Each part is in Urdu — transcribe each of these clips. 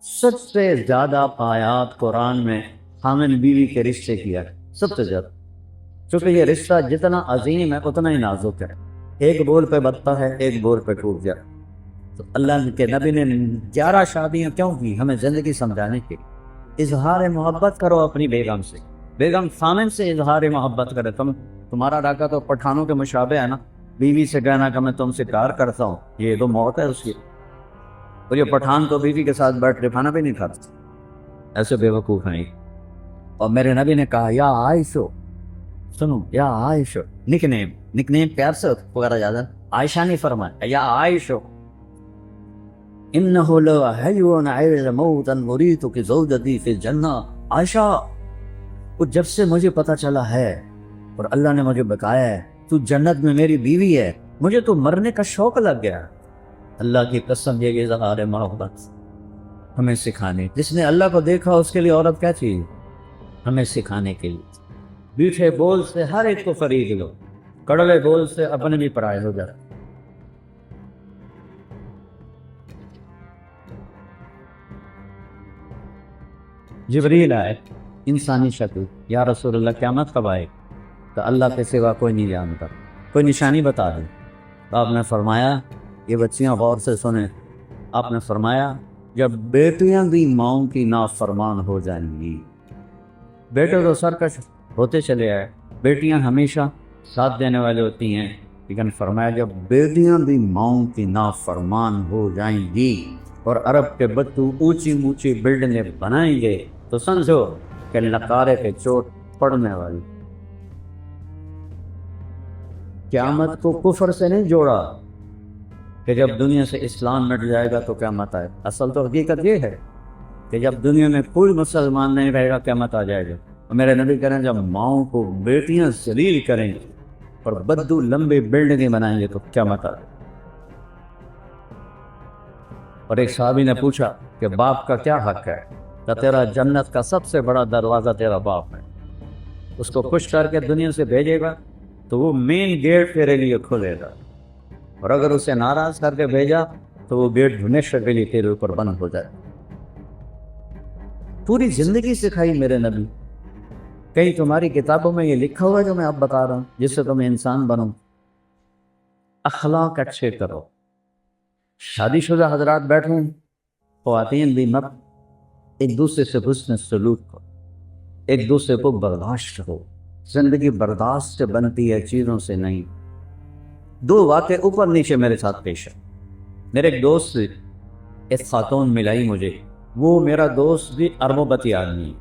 سب سے زیادہ آیات قرآن میں خامن بیوی کے رشتے کی ہے، سب سے زیادہ، چونکہ یہ رشتہ جتنا عظیم ہے اتنا ہی نازک ہے، ایک بول پہ بنتا ہے، ایک بول پہ ٹوٹ جائے۔ تو اللہ کے نبی نے 11 شادیاں کیوں کی؟ ہمیں زندگی سمجھانے کی۔ اظہار محبت کرو اپنی بیگم سے، بیگم خامن سے اظہار محبت کرے۔ تمہارا ڈاکہ تو پٹھانوں کے مشابہ ہے نا، بیوی سے کہنا کہ میں تم سے پیار کرتا ہوں، یہ تو موت ہے اس کی۔ اور یہ پٹھان تو بیوی کے ساتھ بیٹھ کے کھانا بھی نہیں کھاتا، ایسے بے وقوف ہیں۔ اور میرے نبی نے کہا یا عائشہ، سنو یا عائشہ، نک نیم پیار سے پکارا جاتا، عائشہ نہیں فرمایا یا عائشہ، انہ لحی عیز موتا مریت زوجتی فی الجنہ۔ عائشہ، وہ جب سے مجھے پتا چلا ہے اور اللہ نے مجھے بتایا ہے تو جنت میں میری بیوی ہے، مجھے تو مرنے کا شوق لگ گیا۔ اللہ کی قسم، یہ اظہار محبت ہمیں سکھانے، جس نے اللہ کو دیکھا اس کے لیے عورت کیا چیز، ہمیں سکھانے کے لیے۔ میٹھے بول سے ہر ایک کو خرید لو، کڑوے بول سے اپنے بھی پرائے ہو جاتے۔ جبریل آئے انسانی شکل، یا رسول اللہ قیامت کب آئے؟ تو اللہ کے سوا کوئی نہیں جانتا، کوئی نشانی بتا دیں۔ تو آپ نے فرمایا، یہ بچیاں غور سے سنیں، آپ نے فرمایا جب بیٹیاں بھی ماؤں کی نافرمان ہو جائیں گی۔ بیٹے تو سرکش ہوتے چلے آئے، بیٹیاں ہمیشہ ساتھ دینے والے ہوتی ہیں، لیکن فرمایا جب بیٹیاں بھی ماؤں کی نافرمان ہو جائیں گی اور عرب کے بدو اونچی اونچی بلڈنگیں بنائیں گے تو سمجھو کہ نقارے کے چوٹ پڑنے والی۔ قیامت کو کفر سے نہیں جوڑا کہ جب دنیا سے اسلام مٹ جائے گا تو قیامت آئے، اصل تو حقیقت یہ ہے کہ جب دنیا میں کوئی مسلمان نہیں رہے گا قیامت آ جائے گا۔ اور میرے نبی کہہ رہے ہیں جب ماؤں کو بیٹیاں ذلیل کریں گے اور بدو لمبی بلڈنگیں بنائیں گے تو قیامت آ جائے گا۔ اور ایک صحابی نے پوچھا کہ باپ کا کیا حق ہے؟ کہ تیرا جنت کا سب سے بڑا دروازہ تیرا باپ ہے، اس کو خوش کر کے دنیا سے بھیجے گا تو وہ مین گیٹ تیرے لیے کھولے گا، اور اگر اسے ناراض کر کے بھیجا تو وہ گیٹ ہمیشہ کے لیے تیرے اوپر بند ہو جائے۔ پوری زندگی سکھائی میرے نبی۔ کہیں تمہاری کتابوں میں یہ لکھا ہوا ہے جو میں اب بتا رہا ہوں جس سے تم انسان بنو؟ اخلاق اچھے کرو۔ شادی شدہ حضرات بیٹھے ہیں، خواتین بھی مت، ایک دوسرے سے حسن سلوک کرو، ایک دوسرے کو برداشت ہو۔ زندگی برداشت سے بنتی ہے، چیزوں سے نہیں۔ دو واقعے اوپر نیچے میرے ساتھ پیش ہے۔ میرے ایک دوست ایک خاتون ملائی مجھے، وہ میرا دوست بھی اربوں آدمی،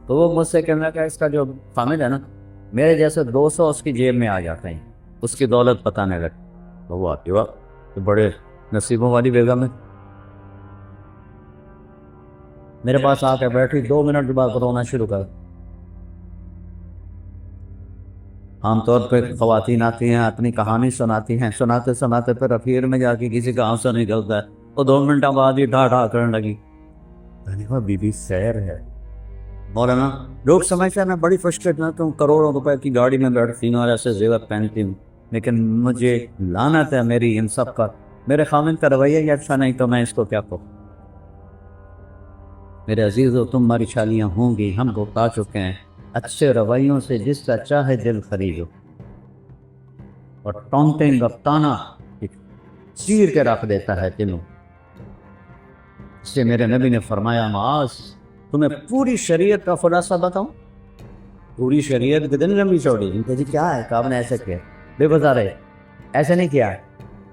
تو وہ مجھ سے کہنے لگا اس کا جو خامد ہے نا، میرے جیسے 200 اس کی جیب میں آ جاتے ہیں، اس کی دولت بتانے لگے۔ تو وہ آتی تو بڑے نصیبوں والی بیگم ہے۔ میرے پاس آ کے بیٹھی، 2 منٹ بعد رونا شروع کر۔ عام طور پہ خواتین آتی ہیں، اپنی کہانی سناتی ہیں، سناتے سناتے پھر اخیر میں جا کے کسی کا آنسو نکلتا ہے، وہ 2 منٹ بعد ہی ڈھا ڈھا کرنے لگی۔ بی بی خیر ہے مولانا، لوگ سمجھتے ہیں میں بڑی فرسٹریٹ ہوں، کروڑوں روپے کی گاڑی میں بیٹھتی ہوں اور ایسے زیور پہنتی ہوں، لیکن مجھے لعنت ہے میری ان سب کا، میرے خامد کا رویہ ہی اچھا نہیں تو میں اس کو کیا کہوں۔ میرے عزیزو، تمہاری شادیاں ہوں گی، ہم کو بتا چکے ہیں، اچھے رویوں سے جس کا چاہے دل خریدو، اور ٹونٹنگ گفتانہ چیر کے رکھ دیتا ہے دلوں سے۔ میرے نبی نے فرمایا معاذ، تمہیں پوری شریعت کا خلاصہ بتاؤں؟ پوری شریعت کے دن لمبی چوڑی؟ ان جی کیا ہے کہ آپ نے ایسے کیا؟ بے گزارے ایسے نہیں کیا،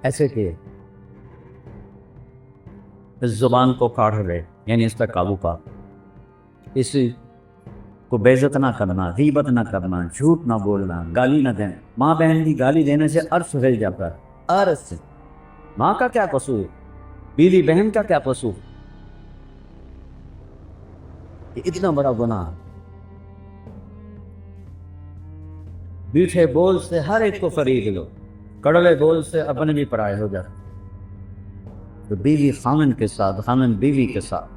ایسے کیے۔ اس زبان کو کاٹ لے، یعنی اس پر قابو پا، اسی کو بے عزت نہ کرنا، غیبت نہ کرنا، جھوٹ نہ بولنا، گالی نہ دینا۔ ماں بہن کی گالی دینے سے عرش ہل جاتا ہے، عرش۔ ماں کا کیا قصور، بیوی بہن کا کیا قصور؟ یہ اتنا بڑا گناہ۔ میٹھے بول سے ہر ایک کو خرید لو، کڑوے بول سے اپنے بھی پرائے ہو جاتے۔ تو بیوی خامن کے ساتھ، خامن بیوی کے ساتھ،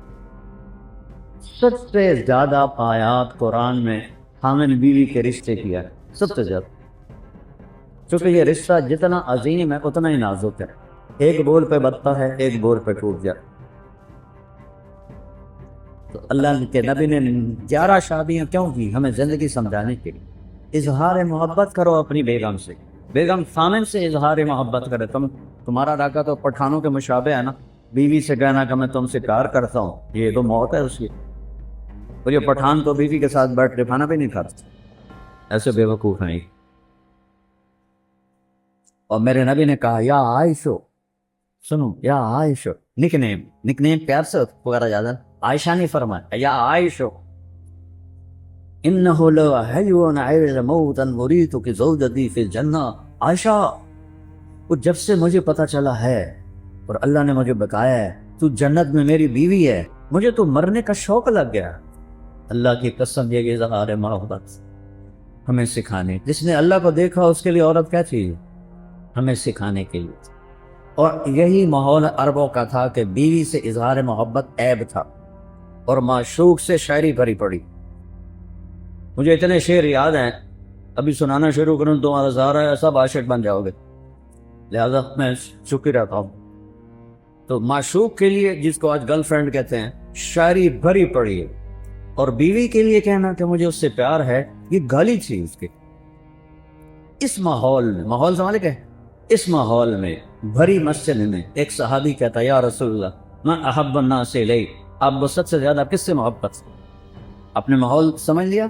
سب سے زیادہ آیات قرآن میں خامن بیوی کے رشتے کی ہے، سب سے زیادہ، چونکہ یہ رشتہ جتنا عظیم ہے اتنا ہی نازک ہے، ایک بول پہ بنتا ہے، ایک بول پہ ٹوٹ جائے۔ تو اللہ کے نبی نے 11 شادیاں کیوں کی؟ ہمیں زندگی سمجھانے کے لیے۔ اظہار محبت کرو اپنی بیگم سے، بیگم خامن سے اظہار محبت کرے۔ تمہارا راکا تو پٹھانوں کے مشابہ ہے نا، بیوی سے کہنا کہ میں تم سے پیار کرتا ہوں، یہ تو موت ہے اس کی۔ اور یہ پٹھان تو بیوی کے ساتھ بیٹھ کے کھانا بھی نہیں کھاتا، ایسے بے وقوف ہیں۔ اور میرے نبی نے کہا یا عائشو، سنو یا عائشو، نک نیم پیار سے پکارا جاتا، عائشہ نہیں فرمایا یا عائشو، انہو لحیون عیل موتا مریتک زوجتی فی الجنہ۔ عائشہ، وہ جب سے مجھے پتا چلا ہے اور اللہ نے مجھے بتایا ہے تو جنت میں میری بیوی ہے، مجھے تو مرنے کا شوق لگ گیا۔ اللہ کی قسم، یہ اظہار محبت ہمیں سکھانے، جس نے اللہ کو دیکھا اس کے لیے عورت کیا چیز، ہمیں سکھانے کے لیے۔ اور یہی ماحول عربوں کا تھا کہ بیوی سے اظہار محبت عیب تھا، اور معشوق سے شاعری بھری پڑی۔ مجھے اتنے شعر یاد ہیں، ابھی سنانا شروع کروں تو تمہارا سارا سب عاشق بن جاؤ گے، لہذا میں چپ ہی رہتا ہوں۔ تو معشوق کے لیے، جس کو آج گرل فرینڈ کہتے ہیں، شاعری بھری پڑی ہے، اور بیوی کے لیے کہنا کہ مجھے اس سے پیار ہے، یہ گالی تھی اس کی۔ اس ماحول میں، ماحول سنبھالے کہ اس ماحول میں بھری مسجد میں ایک صحابی کہتا یا رسول اللہ من احب الناس الیک، آپ وسط سے زیادہ کس سے محبت؟ اپنے ماحول سمجھ لیا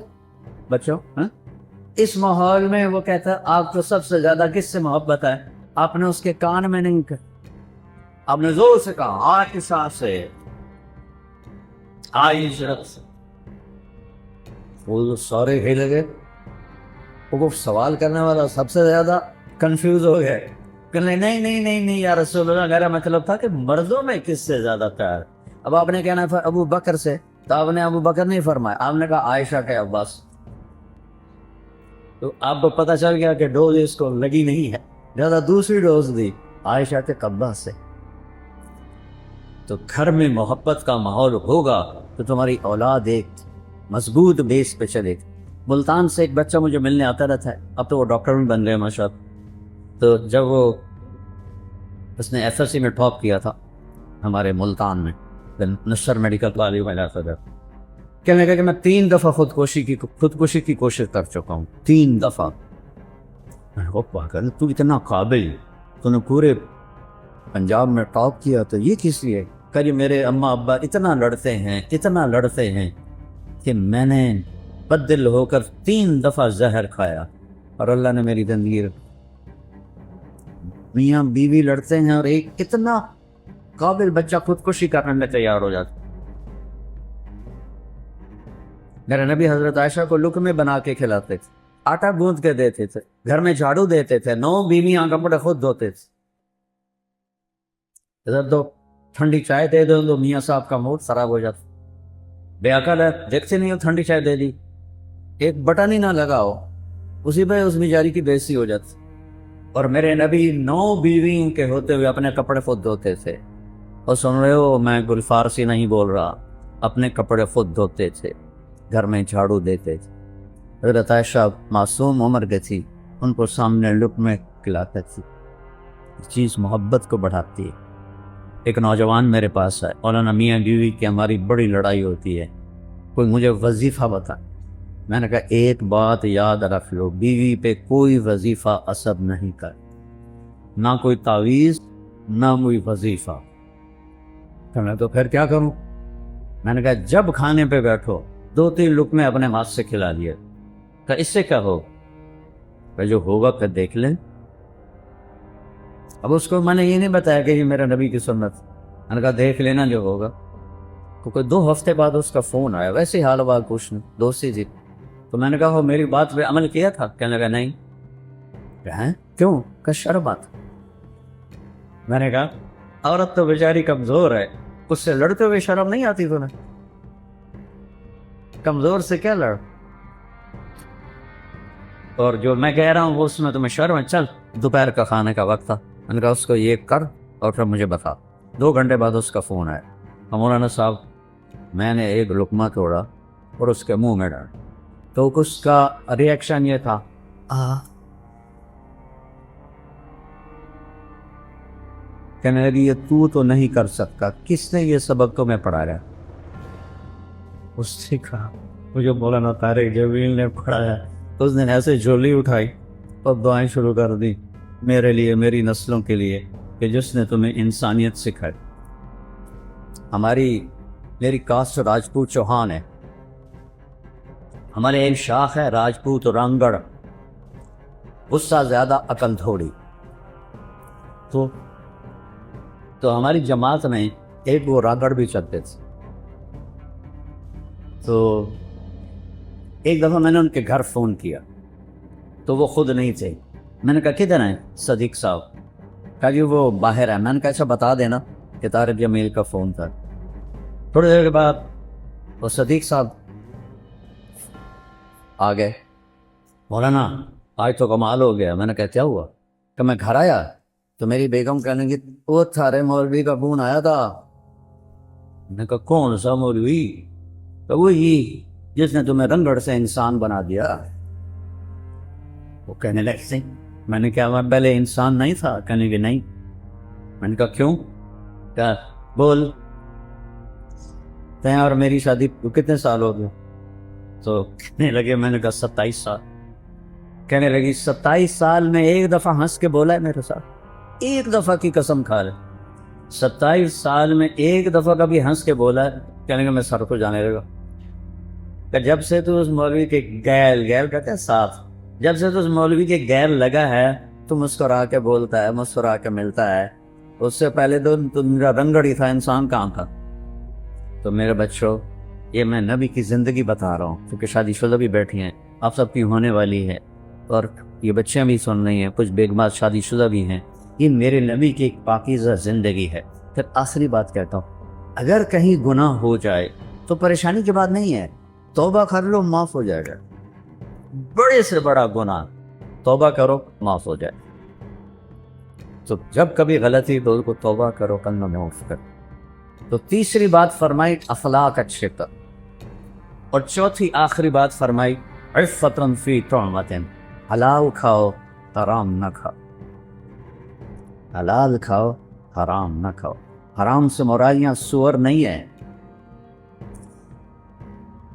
بچوں؟ اس ماحول میں وہ کہتا ہے آپ کو سب سے زیادہ کس سے محبت ہے؟ آپ نے اس کے کان میں نہیں کہا، آپ نے زور سے کہا عائشہ سے، عائشہ سے۔ وہ سارے ہل گئے، وہ سوال کرنے والا سب سے زیادہ کنفیوز ہو گئے، کہنے نہیں نہیں نہیں نہیں یا رسول اللہ، میرا مطلب تھا کہ مردوں میں کس سے زیادہ پیار۔ اب آپ نے کہنا ابو بکر سے، تو آپ نے ابو بکر نہیں فرمایا، آپ نے کہا عائشہ کے عباس۔ تو آپ کو پتہ چل گیا کہ ڈوز اس کو لگی نہیں ہے، زیادہ دوسری ڈوز دی عائشہ کے عباس سے۔ تو گھر میں محبت کا ماحول ہوگا تو تمہاری اولاد ایک مضبوط بیس پہ چلے گی۔ ملتان سے ایک بچہ مجھے ملنے آتا رہتا ہے، اب تو وہ ڈاکٹر بھی بن گئے ماشاء اللہ۔ تو جب اس نے ایف ایس سی میں ٹاپ کیا تھا ہمارے ملتان میں، نصر میڈیکل کالج میں جاتا تھا، کہنے لگا کہ میں 3 دفعہ خودکشی کی کوشش کر چکا ہوں، 3 دفعہ۔ تو اتنا قابل، تو نے پورے پنجاب میں ٹاپ کیا، تو یہ کس لیے؟ کہ میرے اماں ابا اتنا لڑتے ہیں کہ میں نے بدل ہو کر 3 دفعہ زہر کھایا، اور اللہ نے میری زندگی۔ میاں بیوی لڑتے ہیں اور ایک اتنا قابل بچہ خودکشی کرنے میں تیار ہو جاتا۔ میرے نبی حضرت عائشہ کو لقمے بنا کے کھلاتے تھے، آٹا گوندھ کے دیتے تھے، گھر میں جھاڑو دیتے تھے، 9 بیویاں کپڑے خود دھوتے تھے۔ ادھر دو ٹھنڈی چائے دے دو تو میاں صاحب کا موڈ خراب ہو جاتا، بے عقل ہے، دیکھتے نہیں ہو ٹھنڈی چائے دے دی، ایک بٹن ہی نہ لگاؤ، اسی پہ اس بیچاری کی بےعزتی ہو جاتی۔ اور میرے نبی 9 بیویوں کے ہوتے ہوئے اپنے کپڑے خود دھوتے تھے۔ اور سن رہے ہو، میں گل فارسی نہیں بول رہا، اپنے کپڑے خود دھوتے تھے، گھر میں جھاڑو دیتے تھے۔ حضرت عائشہ معصوم عمر کے تھی، ان کو سامنے لقمے کھلاتے تھی۔ چیز محبت کو بڑھاتی ہے۔ ایک نوجوان میرے پاس ہے، مولانا میاں بیوی کی ہماری بڑی لڑائی ہوتی ہے، کوئی مجھے وظیفہ بتا۔ میں نے کہا ایک بات یاد رکھ لو، بیوی پہ کوئی وظیفہ اثر نہیں کر، نہ کوئی تعویذ نہ کوئی وظیفہ۔ میں تو پھر کیا کروں؟ میں نے کہا جب کھانے پہ بیٹھو 2-3 لقمے اپنے ہاتھ سے کھلا دیے، کہ اس سے کیا ہو، کہ جو ہوگا پھر دیکھ لیں۔ اب اس کو میں نے یہ نہیں بتایا کہ یہ میرا نبی کی سنت، میں نے کہا دیکھ لینا جو ہوگا۔ کیونکہ 2 ہفتے بعد اس کا فون آیا، ویسے حال بات کچھ نہیں، دوستی تھی۔ تو میں نے کہا وہ میری بات پہ عمل کیا تھا؟ کہنے لگا نہیں۔ کیوں؟ کہ شربت۔ میں نے کہا عورت تو بیچاری کمزور ہے، اس سے لڑتے ہوئے شرم نہیں آتی تمہیں؟ کمزور سے کیا لڑ؟ اور جو میں کہہ رہا ہوں وہ اس میں تمہیں شرم ہے؟ چل، دوپہر کا کھانے کا وقت تھا، میں نے کہا اس کو یہ کر اور پھر مجھے بتا۔ 2 گھنٹے بعد اس کا فون آیا، مولانا صاحب میں نے ایک لقمہ توڑا اور اس کے منہ میں ڈالا۔ تو اس کا ریئیکشن یہ تھا، کہنے لگی یہ تو نہیں کر سکتا، کس نے یہ سبق تمہیں پڑھایا؟ اس نے کہا مجھے مولانا طارق جمیل نے پڑھایا. اس نے ایسے جھولی اٹھائی اور دعائیں شروع کر دی میرے لیے, میری نسلوں کے لیے, کہ جس نے تمہیں انسانیت سکھائی. میری کاسٹ راجپوت چوہان ہے. ہمارے ایک شاخ ہے راجپوت رانگڑ, غصہ زیادہ عقل تھوڑی. تو ہماری جماعت میں ایک وہ رانگڑ بھی چلتے تھے. تو ایک دفعہ میں نے ان کے گھر فون کیا تو وہ خود نہیں تھے. میں نے کہا کدھر ہیں صدیق صاحب؟ کہا جی وہ باہر ہے. میں نے کہا اچھا بتا دینا کہ طارق جمیل کا فون تھا. تھوڑی دیر کے بعد وہ صدیق صاحب آ گئے. مولانا آج تو کمال ہو گیا. میں نے کہا کیا ہوا؟ کہ میں گھر آیا تو میری بیگم کہنے لگی وہ تھارے مولوی کا فون آیا تھا. میں نے کہا کون سا مولوی؟ تو وہی جس نے تمہیں رنگڑ سے انسان بنا دیا. وہ کہنے لگے میں نے کہا میں پہلے انسان نہیں تھا؟ کہنے کہ نہیں. میں نے کہا کیوں؟ کہا بول اور میری شادی کتنے سال ہو گئے؟ تو کہنے لگے, میں نے کہا 27 سال. کہنے لگی 27 سال میں ایک دفعہ ہنس کے بولا ہے میرے ساتھ؟ ایک دفعہ کی قسم کھا لے. 27 سال میں ایک دفعہ کبھی ہنس کے بولا ہے؟ کہنے کہ میں سر کو جانے لگا. کہ جب سے تو اس مولوی کے گیل کہتے ہیں ساتھ, جب سے تو اس مولوی کے گیل لگا ہے تو مسکرا کے بولتا ہے, مسکرا کے ملتا ہے. اس سے پہلے تو میرا رنگڑ ہی تھا, انسان کہاں تھا. تو میرے بچوں یہ میں نبی کی زندگی بتا رہا ہوں کیونکہ شادی شدہ بھی بیٹھی ہیں, آپ سب کی ہونے والی ہے, اور یہ بچیاں بھی سن رہی ہیں, کچھ بیگمات شادی شدہ بھی ہیں. یہ میرے نبی کی ایک پاکیزہ زندگی ہے. پھر آخری بات کہتا ہوں, اگر کہیں گناہ ہو جائے تو پریشانی کی بات نہیں ہے, توبہ کر لو معاف ہو جائے گا. بڑے سے بڑا گناہ توبہ کرو معاف ہو جائے. تو جب کبھی غلطی تو کو توبہ کرو, کلمہ معاف کرو. تو تیسری بات فرمائی اخلاق اچھے کر, اور چوتھی آخری بات فرمائی عفتن فی طعمتن, حلال کھاؤ حرام نہ کھاؤ. حلال کھاؤ حرام نہ کھاؤ. حرام سے مراد یہاں سور نہیں ہے,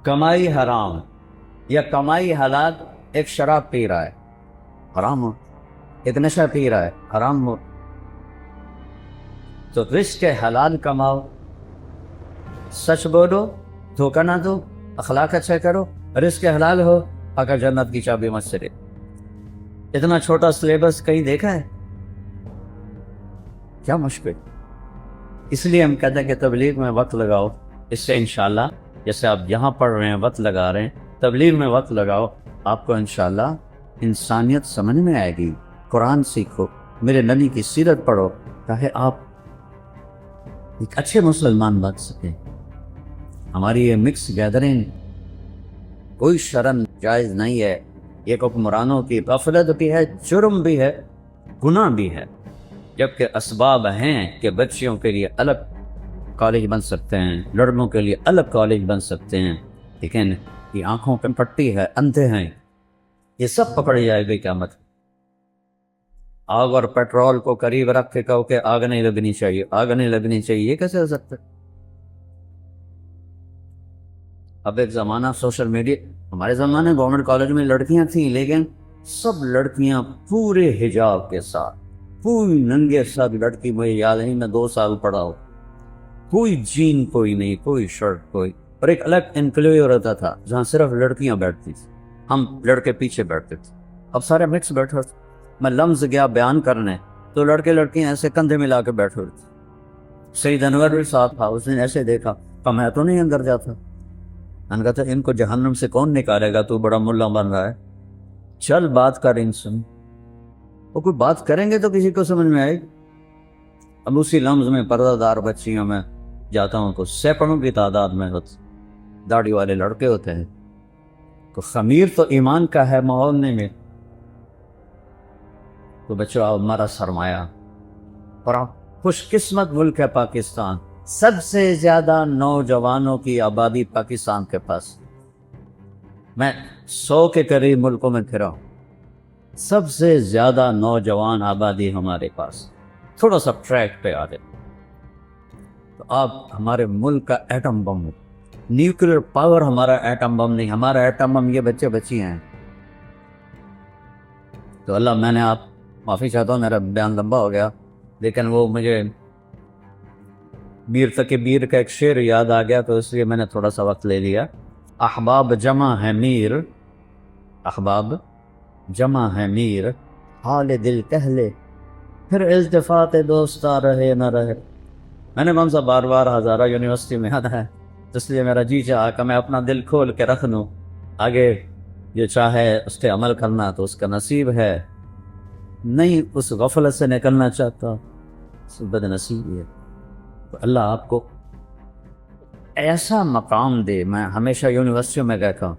کمائی حرام یا کمائی حلال. ایک شراب پی رہا ہے حرام ہو, ایک نشہ پی رہا ہے حرام ہو. تو رزق حلال کماؤ, سچ بولو, دھوکہ نہ دو, اخلاق اچھا کرو, رزق حلال ہو, اگر جنت کی چابی مت سے لے. اتنا چھوٹا سلیبس کہیں دیکھا ہے؟ کیا مشکل. اس لیے ہم کہتے ہیں کہ تبلیغ میں وقت لگاؤ. اس سے انشاءاللہ جیسے آپ یہاں پڑھ رہے ہیں وقت لگا رہے ہیں, تبلیغ میں وقت لگاؤ, آپ کو انشاءاللہ انسانیت سمجھ میں آئے گی. قرآن سیکھو, میرے نبی کی سیرت پڑھو, تاکہ آپ ایک اچھے مسلمان بن سکیں. ہماری یہ مکس گیدرنگ کوئی شرم جائز نہیں ہے. یہ حکمرانوں کی غفلت بھی ہے, جرم بھی ہے, گناہ بھی ہے. جبکہ اسباب ہیں کہ بچیوں کے لیے الگ کالج بن سکتے ہیں, لڑکوں کے لیے الگ کالج بن سکتے ہیں, لیکن یہ آنکھوں پہ پٹی ہے, اندھے ہیں, یہ سب پکڑی جائے گی قیامت. آگ اور پیٹرول کو قریب رکھ کے کہو کہ آگ نہیں لگنی چاہیے, آگ نہیں لگنی چاہیے, یہ کیسے ہو سکتا ہے؟ اب ایک زمانہ سوشل میڈیا, ہمارے زمانے گورنمنٹ کالج میں لڑکیاں تھیں, لیکن سب لڑکیاں پورے حجاب کے ساتھ, پوری ننگے ساتھ لڑکی. مجھے یاد نہیں, میں 2 سال پڑھا ہوں, کوئی جین کوئی نہیں, کوئی شرٹ کوئی, اور ایک الگ انکلیو رہتا تھا جہاں صرف لڑکیاں بیٹھتی تھیں, ہم لڑکے پیچھے بیٹھتے تھے. اب سارے مکس بیٹھے تھے. میں لفظ گیا بیان کرنے تو لڑکے لڑکیاں ایسے کندھے ملا کے بیٹھے ہوئے تھے. سید انور بھی ساتھ تھا, اس نے ایسے دیکھا, کہا میں تو نہیں اندر جاتا. میں نے کہا تھا ان کو جہنم سے کون نکالے گا, تو بڑا ملا بن رہا ہے, چل بات کر ان سے. وہ کوئی بات کریں گے تو کسی کو سمجھ میں آئے. اب اسی لمز میں پردہ دار بچیوں میں جاتا ہوں تو سینکڑوں کی تعداد میں داڑھی والے لڑکے ہوتے ہیں. تو خمیر تو ایمان کا ہے, ماحول نہیں میں. تو بچوں ہمارا سرمایہ, اور خوش قسمت ملک ہے پاکستان. سب سے زیادہ نوجوانوں کی آبادی پاکستان کے پاس. میں 100 کے قریب ملکوں میں پھرا ہوں, سب سے زیادہ نوجوان آبادی ہمارے پاس. تھوڑا سا ٹریک پہ آ گئے تو آپ ہمارے ملک کا ایٹم بم ہو. نیوکلیر پاور ہمارا ایٹم بم نہیں، ہمارا ایٹم بم یہ بچے بچی ہیں. تو اللہ، میں نے آپ معافی چاہتا ہوں، میرا بیان لمبا ہو گیا، لیکن وہ مجھے میر تقی میر کا ایک شعر یاد آ گیا تو اس لیے میں نے تھوڑا سا وقت لے لیا. احباب جمع ہے میر، احباب جمع ہے میر، حال دل کہہ لے پھر التفات دوستاں رہے نہ رہے. میں نے کون سا بار بار ہزارہ یونیورسٹی میں آنا ہے، اس لیے میرا جی چاہا کہ میں اپنا دل کھول کے رکھ لوں، آگے جو چاہے اس پہ عمل کرنا تو اس کا نصیب ہے، نہیں اس غفلت سے نکلنا چاہتا بد نصیب ہے. تو اللہ آپ کو ایسا مقام دے. میں ہمیشہ یونیورسٹیوں میں کہتا ہوں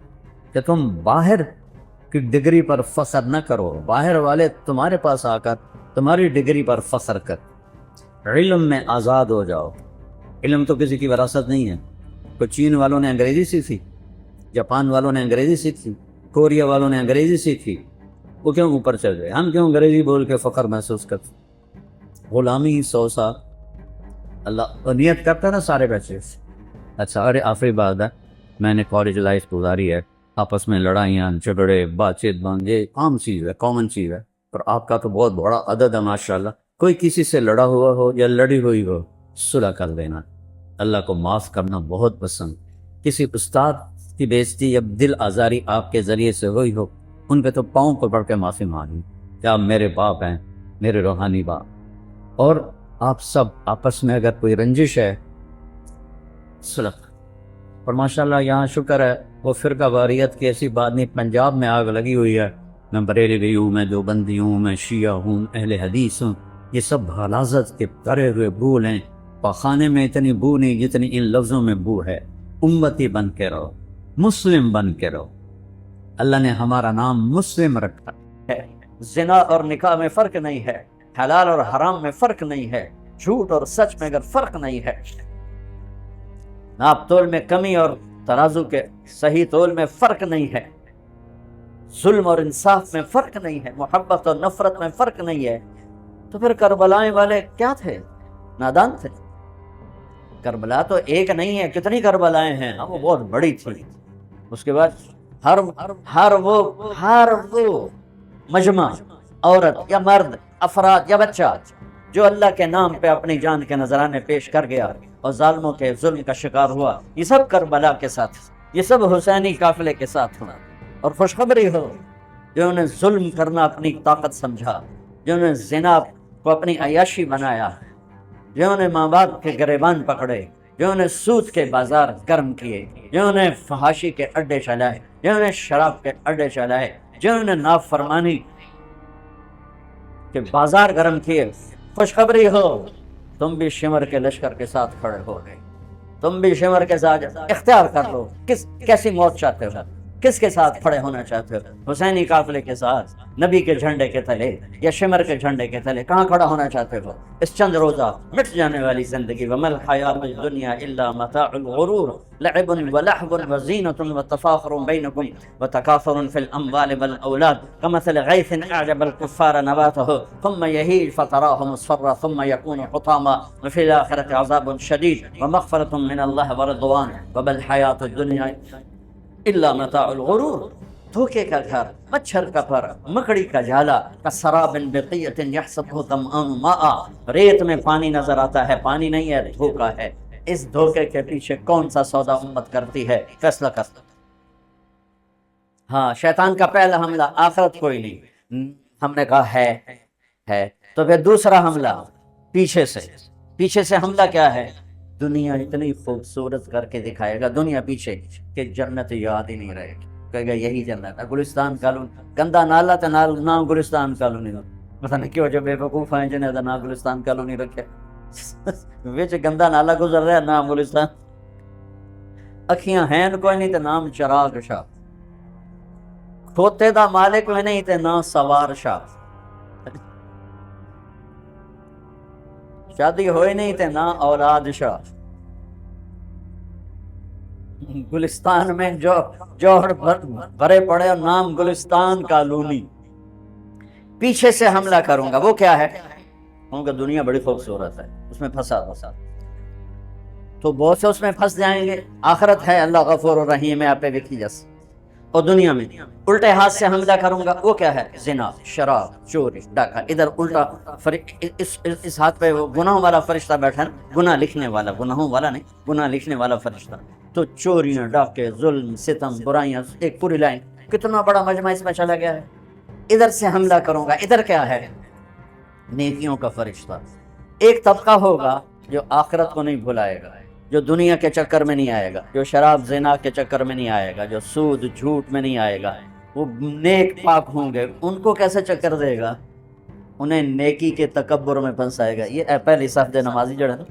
کہ تم باہر کی ڈگری پر فخر نہ کرو، باہر والے تمہارے پاس آ کر تمہاری ڈگری پر فخر کر. علم میں آزاد ہو جاؤ. علم تو کسی کی وراثت نہیں ہے. کوئی چین والوں نے انگریزی سیکھی، جاپان والوں نے انگریزی سیکھی، کوریا والوں نے انگریزی سیکھی، وہ کیوں اوپر چل گئے؟ ہم کیوں انگریزی بول کے فخر محسوس کرتے؟ غلامی 100 سال اللہ نیت کرتا نا سارے بچے. اچھا، ارے آخری بات ہے، میں نے کالج لائف گزاری ہے، آپس میں لڑائیاں جھگڑے بات چیت بند، یہ عام چیز ہے، کامن چیز ہے. اور آپ کا تو بہت بڑا عدد ہے ماشاءاللہ. کوئی کسی سے لڑا ہوا ہو یا لڑی ہوئی ہو، صلح کر دینا. اللہ کو معاف کرنا بہت پسند. کسی استاد کی بےعزتی یا دل آزاری آپ کے ذریعے سے ہوئی ہو، ان پہ تو پاؤں پکڑ کے معافی مانگی کہ آپ میرے باپ ہیں، میرے روحانی باپ. اور آپ سب آپس میں اگر کوئی رنجش ہے، صلح. اور ماشاءاللہ یہاں شکر ہے وہ فرقہ واریت کی ایسی بات نہیں. پنجاب میں آگ لگی ہوئی ہے، میں بریلوی ہوں، میں دیوبندی ہوں، میں شیعہ ہوں، اہل حدیث ہوں، یہ سب غلاظت کے کرے ہوئے بھول ہیں. پخانے میں اتنی بو نہیں جتنی ان لفظوں میں بو ہے. امتی بن کے رہو، مسلم بن کے رہو. اللہ نے ہمارا نام مسلم رکھا ہے. زنا اور نکاح میں فرق نہیں ہے، حلال اور حرام میں فرق نہیں ہے، جھوٹ اور سچ میں اگر فرق نہیں ہے، ناپ تول میں کمی اور ترازو کے صحیح تول میں فرق نہیں ہے، ظلم اور انصاف میں فرق نہیں ہے، محبت اور نفرت میں فرق نہیں ہے، تو پھر کربلائیں والے کیا تھے؟ نادان تھے. کربلا تو ایک نہیں ہے، کتنی کربلائیں ہیں، وہ بہت بڑی تھی. اس کے بعد ہر وہ مجمع، عورت یا مرد، افراد یا بچہ جو اللہ کے نام پہ اپنی جان کے نذرانے پیش کر گیا اور ظالموں کے ظلم کا شکار ہوا، یہ سب کربلا کے ساتھ، یہ سب حسینی قافلے کے ساتھ ہوا. اور خوشخبری ہو جنہوں نے ظلم کرنا اپنی طاقت سمجھا، جنہوں نے زنا کو اپنی عیاشی بنایا، جنہوں نے ماں باپ کے گریبان پکڑے، جنہوں نے سود کے بازار گرم کیے، جنہوں نے فحاشی کے اڈے چلائے، جنہوں نے شراب کے اڈے چلائے، جنہوں نے نافرمانی کے بازار گرم کیے، خوشخبری ہو تم بھی شمر کے لشکر کے ساتھ کھڑے ہو گئے. تم بھی شمر کے ساتھ اختیار کر لو، کیسی موت چاہتے ہو، کس کے ساتھ کھڑے ہونا چاہتے ہو؟ حسینی قافلے کے ساتھ، نبی کے جھنڈے کے تلے یا شمر کے جھنڈے کے تلے؟ کہاں کھڑا ہونا چاہتے ہو؟ اس چند روزہ مٹ جانے والی زندگی. وَمَا الْحَيَاةُ الدُّنْيَا إِلَّا مَتَاعُ الْغُرُورِ لَعِبٌ وَلَهْوٌ وَزِينَةٌ وَتَفَاخُرٌ بَيْنَكُمْ وَتَكَاثُرٌ فِي الْأَمْوَالِ وَالْأَوْلَادِ كَمَثَلِ غَيْثٍ أَعْجَبَ الْكُفَّارَ نَبَاتُهُ ثُمَّ يَهِيجُ فَتَرَاهُ مُصْفَرًّا ثُمَّ يَكُونُ حُطَامًا وَفِي الْآخِرَةِ عَذَابٌ شَدِيدٌ وَمَغْفِرَةٌ مِّنَ اللَّهِ وَرِضْوَانٌ وَمَا الْحَيَاةُ الدُّنْيَا إِلَّا مَتَاعُ الْغُرُورِ. دھوکے کا گھر، مچھر کا پر، مکڑی کا جالا، کسراب بقیۃ یحسبہ ظمآن ماء، ریت میں پانی نظر آتا ہے، پانی نہیں ہے، دھوکا ہے. اس دھوکے کے پیچھے کون سا سودا امت کرتی ہے؟ فیصلہ کر. ہاں، شیطان کا پہلا حملہ آخرت کوئی نہیں، ہم نے کہا ہے. تو پھر دوسرا حملہ پیچھے سے حملہ کیا ہے؟ دنیا اتنی خوبصورت کر کے دکھائے گا، دنیا پیچھے کہ جنت یاد ہی نہیں رہے گی. کہے گا یہی جنت ہے. گلستان کالونی گندا نالا تے نام گلستان کالونی دا پتہ نہیں کیوں جو بے وقوف ہیں جنہیں دا نام گلستان کالونی رکھے وچ گندا نالا گزر رہا ہے، نام گلستان. اکھیاں ہیں کوئی نہیں تے نام چراغ شاہ، کھوتے دا مالک میں نہیں تے نام سوار شاہ، شادی ہوئی نہیں تے نام اولاد شاہ. گلستان میں جو جوہر بھرے پڑے اور نام گلستان کالونی. پیچھے سے حملہ کروں گا، وہ کیا ہے؟ کہوں گا دنیا بڑی خوبصورت ہے، اس میں پھنسا. تو بہت سے اس میں پھنس جائیں گے. آخرت ہے اللہ غفور الرحیم ہے، آپ پہ وکھی جس. اور دنیا میں الٹے ہاتھ سے حملہ کروں گا، وہ کیا ہے؟ زنا، شراب، چوری، ڈاکہ. ادھر الٹا اس ہاتھ پہ وہ گناہوں والا فرشتہ بیٹھا ہے، گناہ لکھنے والا، گناہوں والا نہیں، گناہ لکھنے والا فرشتہ. تو چوریاں، ڈاکے، ظلم، ستم، برائیاں، ایک پوری لائن. کتنا بڑا مجمع اس میں چلا گیا ہے. ادھر سے حملہ کروں گا، ادھر کیا ہے؟ نیکیوں کا فرشتہ. ایک طبقہ ہوگا جو آخرت کو نہیں بھلائے گا، جو دنیا کے چکر میں نہیں آئے گا، جو شراب زنا کے چکر میں نہیں آئے گا، جو سود جھوٹ میں نہیں آئے گا. وہ نیک پاک ہوں گے، ان کو کیسے چکر دے گا؟ انہیں نیکی کے تکبر میں پھنسائے گا. یہ پہلی صف دے نمازی جڑے نا،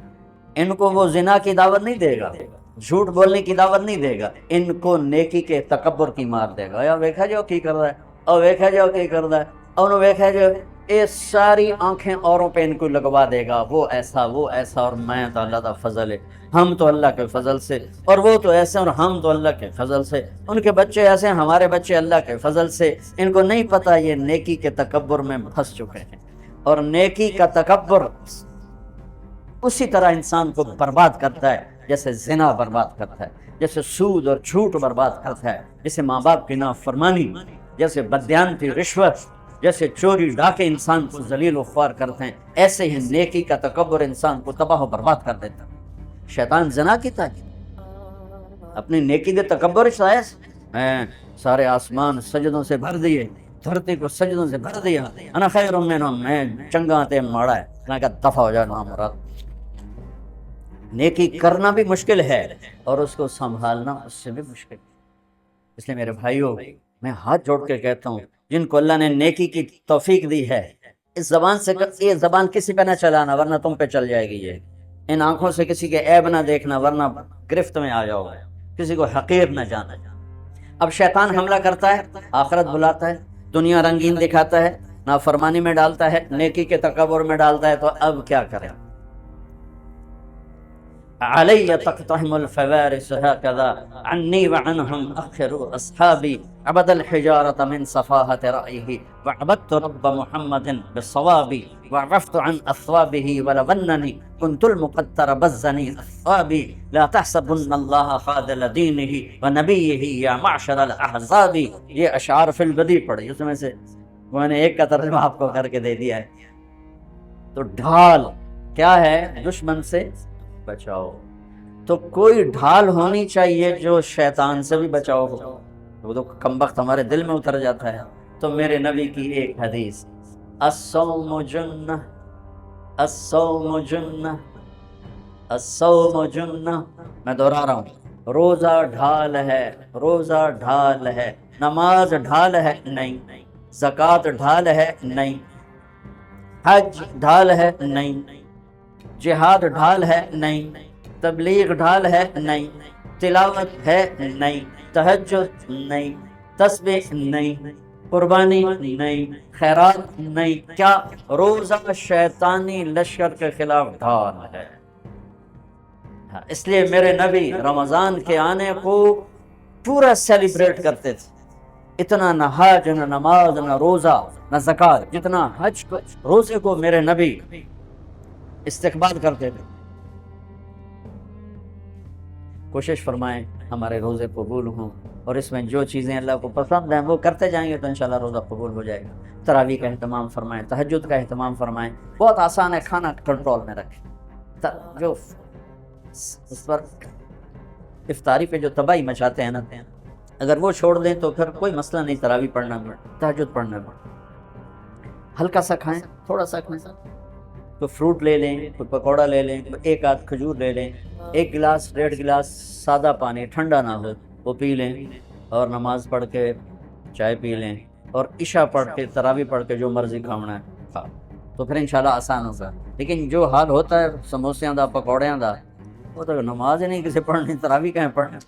ان کو وہ زنا کی دعوت نہیں دے گا، جھوٹ بولنے کی دعوت نہیں دے گا، ان کو نیکی کے تکبر کی مار دے گا. یا ویکھا جو کی کر رہا ہے، اور ویکھا جو کی کر رہا ہے، اور انہوں ویکھا جو یہ ساری آنکھیں اوروں پہ ان کو لگوا دے گا. وہ ایسا، وہ ایسا، اور میں تو اللہ کا فضل ہے، ہم تو اللہ کے فضل سے، اور وہ تو ایسے اور ہم تو اللہ کے فضل سے. ان کے بچے ایسے، ہمارے بچے اللہ کے فضل سے. ان کو نہیں پتہ یہ نیکی کے تکبر میں پھنس چکے ہیں. اور نیکی کا تکبر اسی طرح انسان کو برباد کرتا ہے جیسے زنا برباد کرتا ہے، جیسے سود اور جھوٹ برباد کرتا ہے، جیسے ماں باپ کی نافرمانی، جیسے بددیانتی، رشوت، جیسے چوری ڈاکے انسان کو ذلیل و خوار کرتے ہیں، ایسے ہی نیکی کا تکبر انسان کو تباہ و برباد کر دیتا ہے. شیطان زنا کیتا ہے اپنی نیکی دے تکبر شاید میں سارے آسمان سجدوں سے بھر دیے، دھرتی کو سجدوں سے بھر دیا، انا خیر منہم، میں چنگا تے ماڑا ہے. میں کہا دفع ہو جائے نا مراد. نیکی کرنا بھی مشکل ہے اور اس کو سنبھالنا اس سے بھی مشکل. اس لیے میرے بھائیوں، میں ہاتھ جوڑ کے کہتا ہوں، جن کو اللہ نے نیکی کی توفیق دی ہے، اس زبان سے، یہ زبان کسی پہ نہ چلانا ورنہ تم پہ چل جائے گی. یہ ان آنکھوں سے کسی کے عیب نہ دیکھنا ورنہ گرفت میں آ جاؤ گے. کسی کو حقیر نہ جانا. اب شیطان حملہ کرتا ہے، آخرت بلاتا ہے، دنیا رنگین دکھاتا ہے، نافرمانی میں ڈالتا ہے، نیکی کے تکبر میں ڈالتا ہے. تو اب کیا کریں؟ علی تقتحم الفوارس هكذا عني وعنهم أخر أصحابي عبد الحجارة من صفاهة رأيه وعبدت رب محمد بالصواب وعرفت عن أثوابه ولونني كنت المقتر بزني أثوابي لا تحسبن الله خاذل دينه ونبيه يا معشر الأحزاب. یہ اشعار فی البدی پڑھی، اس میں سے میں نے ایک کا ترجمہ آپ کو کر کے دے دیا ہے. تو ڈھال کیا ہے؟ دشمن سے بچاؤ. تو کوئی ڈھال ہونی چاہیے جو شیطان سے بھی بچاؤ ہو. وہ تو کم وقت ہمارے دل میں اتر جاتا ہے. تو میرے نبی کی ایک حدیث، الصوم جنہ، الصوم جنہ، الصوم جنہ. میں دہرا رہا ہوں، روزہ ڈھال ہے، روزہ ڈھال ہے. نماز ڈھال ہے نہیں، زکوٰۃ ڈھال ہے نہیں، حج ڈھال ہے نہیں، جہاد ڈھال ہے نہیں، تبلیغ ڈھال ہے نہیں، تلاوت ہے نہیں، تہجد نہیں، تسبیح نہیں، قربانی نہیں، خیرات نہیں. کیا؟ روزہ شیطانی لشکر کے خلاف ڈھال ہے. اس لیے میرے نبی رمضان کے آنے کو پورا سیلیبریٹ کرتے تھے. اتنا نہ حج، نہ نماز، نہ روزہ، نہ زکوٰۃ، جتنا حج کو، روزے کو میرے نبی استقبال کرتے تھے. کوشش فرمائیں ہمارے روزے قبول ہوں، اور اس میں جو چیزیں اللہ کو پسند ہیں وہ کرتے جائیں گے تو انشاءاللہ روزہ قبول ہو جائے گا. تراویح کا اہتمام فرمائیں، تہجد کا اہتمام فرمائیں. بہت آسان ہے، کھانا کنٹرول میں رکھیں. جو اس پر افطاری پہ جو تباہی مچاتے ہیں نا، اگر وہ چھوڑ دیں تو پھر کوئی مسئلہ نہیں. تراویح پڑھنا میں، تہجد پڑھنا میں، ہلکا سا کھائیں، تھوڑا سا کھائیں. تو فروٹ لے لیں، کوئی پکوڑا لے لیں، ایک آدھ کھجور لے لیں، ایک گلاس، 1.5 گلاس سادہ پانی، ٹھنڈا نہ ہو، وہ پی لیں، اور نماز پڑھ کے چائے پی لیں، اور عشاء پڑھ کے، تراویح پڑھ کے جو مرضی کھانا ہے کھا. تو پھر انشاءاللہ آسان ہوگا. لیکن جو حال ہوتا ہے سموسیاں دا، پکوڑیاں دا، وہ تو نماز ہی نہیں کسی پڑھنی، تراویح کہیں پڑھنا،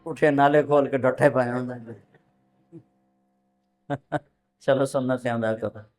اٹھے نالے کھول کے ڈٹھے پائے ہوں. چلو سنتیں ادا کرو.